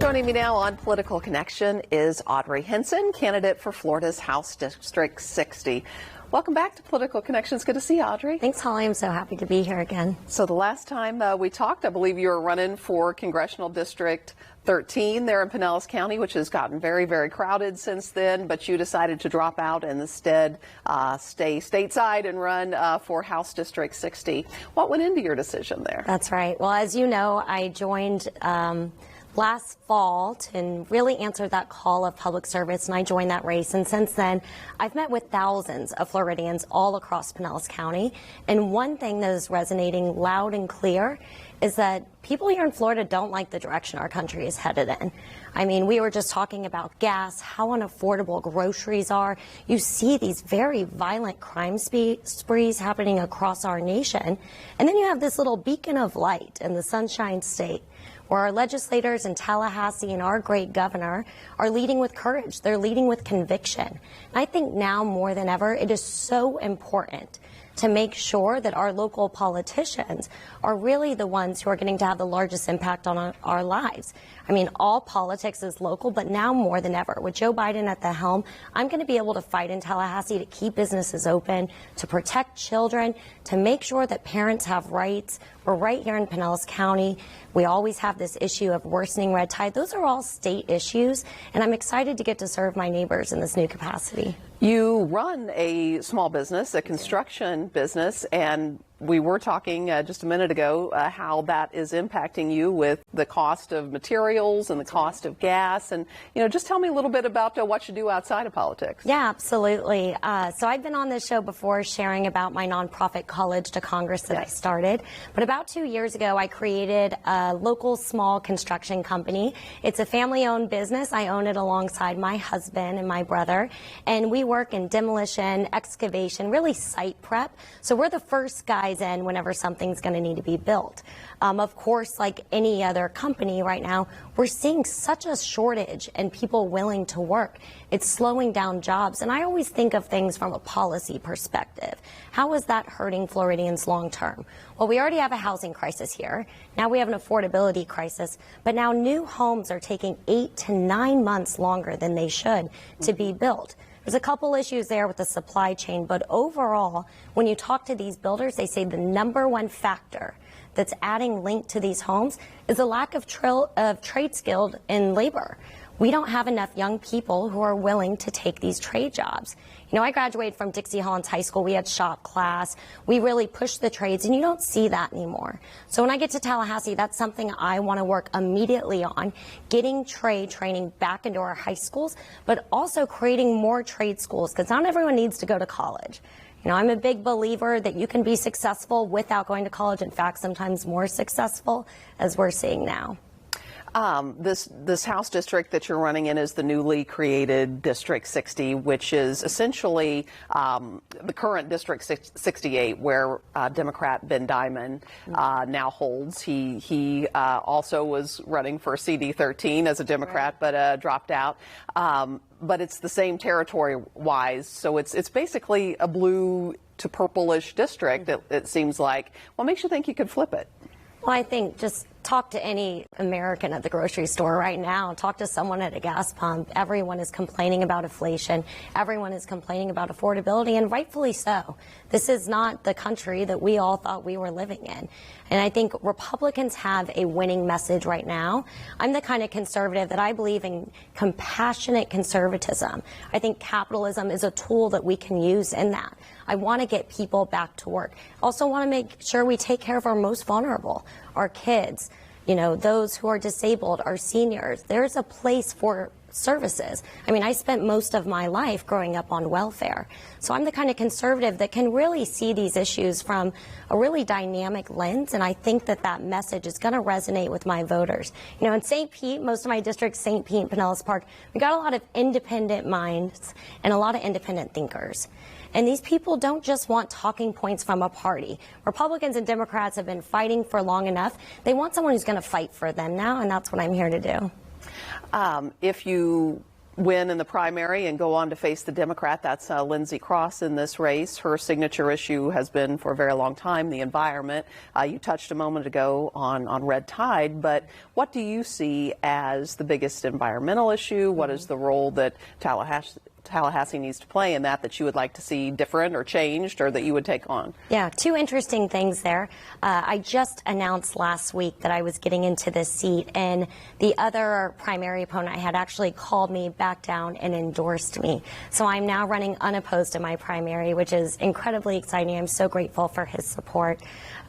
Joining me now on Political Connection is Audrey Henson, candidate for Florida's House District 60. Welcome back to Political Connection. It's good to see you, Audrey. Thanks, Holly. I'm so happy to be here again. So the last time we talked, I believe you were running for Congressional District 13 there in Pinellas County, which has gotten very, very crowded since then, but you decided to drop out and instead stay stateside and run for House District 60. What went into your decision there? That's right. Well, as you know, I joined last fall to really answer that call of public service, and I joined that race. And since then, I've met with thousands of Floridians all across Pinellas County. And one thing that is resonating loud and clear is that people here in Florida don't like the direction our country is headed in. I mean, we were just talking about gas, how unaffordable groceries are. You see these very violent crime sprees happening across our nation. And then you have this little beacon of light in the Sunshine State, where our legislators in Tallahassee and our great governor are leading with courage. They're leading with conviction. And I think now more than ever, it is so important to make sure that our local politicians are really the ones who are getting to have the largest impact on our lives. I mean, all politics is local, but now more than ever, with Joe Biden at the helm, I'm going to be able to fight in Tallahassee to keep businesses open, to protect children, to make sure that parents have rights. We're right here in Pinellas County. We always have this issue of worsening red tide. Those are all state issues, and I'm excited to get to serve my neighbors in this new capacity. You run a small business, a construction business, and we were talking just a minute ago how that is impacting you with the cost of materials and the cost of gas. And, you know, just tell me a little bit about what you do outside of politics. Yeah, absolutely. So I've been on this show before sharing about my nonprofit College to Congress that I started. But about 2 years ago, I created a local small construction company. It's a family-owned business. I own it alongside my husband and my brother. And we work in demolition, excavation, really site prep. So we're the first guys in whenever something's going to need to be built. Of course, like any other company right now, we're seeing such a shortage and people willing to work. It's slowing down jobs. And I always think of things from a policy perspective. How is that hurting Floridians long term? Well, we already have a housing crisis here. Now we have an affordability crisis. But now new homes are taking 8 to 9 months longer than they should to be built. There's a couple issues there with the supply chain, but overall, when you talk to these builders, they say the number one factor that's adding link to these homes is the lack of trade skilled in labor. We don't have enough young people who are willing to take these trade jobs. You know, I graduated from Dixie Hollins High School. We had shop class. We really pushed the trades, and you don't see that anymore. So when I get to Tallahassee, that's something I want to work immediately on, getting trade training back into our high schools, but also creating more trade schools, because not everyone needs to go to college. You know, I'm a big believer that you can be successful without going to college. In fact, sometimes more successful, as we're seeing now. This House district that you're running in is the newly created District 60, which is essentially the current District 68, where Democrat Ben Diamond now holds. He also was running for CD 13 as a Democrat, but dropped out. But it's the same territory-wise, so it's basically a blue to purplish district. It seems like. What makes you think you could flip it? Well, I think just talk to any American at the grocery store right now. Talk to someone at a gas pump. Everyone is complaining about inflation. Everyone is complaining about affordability, and rightfully so. This is not the country that we all thought we were living in. And I think Republicans have a winning message right now. I'm the kind of conservative that I believe in compassionate conservatism. I think capitalism is a tool that we can use in that. I want to get people back to work. Also want to make sure we take care of our most vulnerable, our kids, you know, those who are disabled, our seniors. There's a place for services. I mean, I spent most of my life growing up on welfare. So I'm the kind of conservative that can really see these issues from a really dynamic lens, and I think that that message is going to resonate with my voters. You know, in St. Pete, most of my districts, St. Pete and Pinellas Park, we got a lot of independent minds and a lot of independent thinkers. And these people don't just want talking points from a party. Republicans and Democrats have been fighting for long enough. They want someone who's going to fight for them now, and that's what I'm here to do. If you win in the primary and go on to face the Democrat. That's Lindsey Cross in this race. Her signature issue has been for a very long time the environment. You touched a moment ago on red tide, but what do you see as the biggest environmental issue? What is the role that Tallahassee needs to play in that you would like to see different or changed or that you would take on? Yeah, two interesting things there. I just announced last week that I was getting into this seat, and the other primary opponent I had actually called me back down and endorsed me. So I'm now running unopposed in my primary, which is incredibly exciting. I'm so grateful for his support.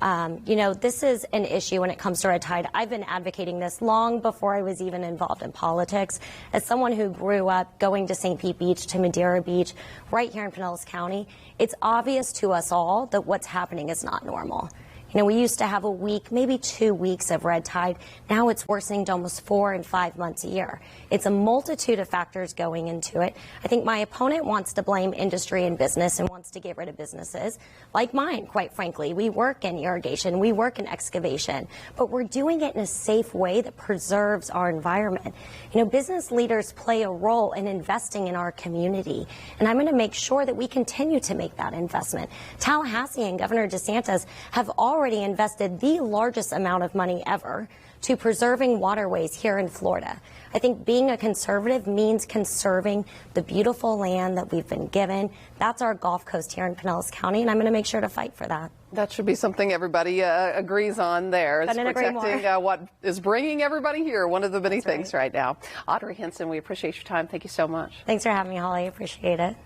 You know, this is an issue when it comes to red tide. I've been advocating this long before I was even involved in politics. As someone who grew up going to St. Pete Beach, to Madeira Beach, right here in Pinellas County, it's obvious to us all that what's happening is not normal. You know, we used to have a week, maybe 2 weeks of red tide. Now it's worsening to almost 4 and 5 months a year. It's a multitude of factors going into it. I think my opponent wants to blame industry and business and wants to get rid of businesses like mine, quite frankly. We work in irrigation, we work in excavation, but we're doing it in a safe way that preserves our environment. You know, business leaders play a role in investing in our community, and I'm going to make sure that we continue to make that investment. Tallahassee and Governor DeSantis have already invested the largest amount of money ever to preserving waterways here in Florida. I think being a conservative means conserving the beautiful land that we've been given. That's our Gulf Coast here in Pinellas County, and I'm going to make sure to fight for that. That should be something everybody agrees on there. It's protecting what is bringing everybody here, one of the many things right now. Audrey Henson, we appreciate your time. Thank you so much. Thanks for having me, Holly. I appreciate it.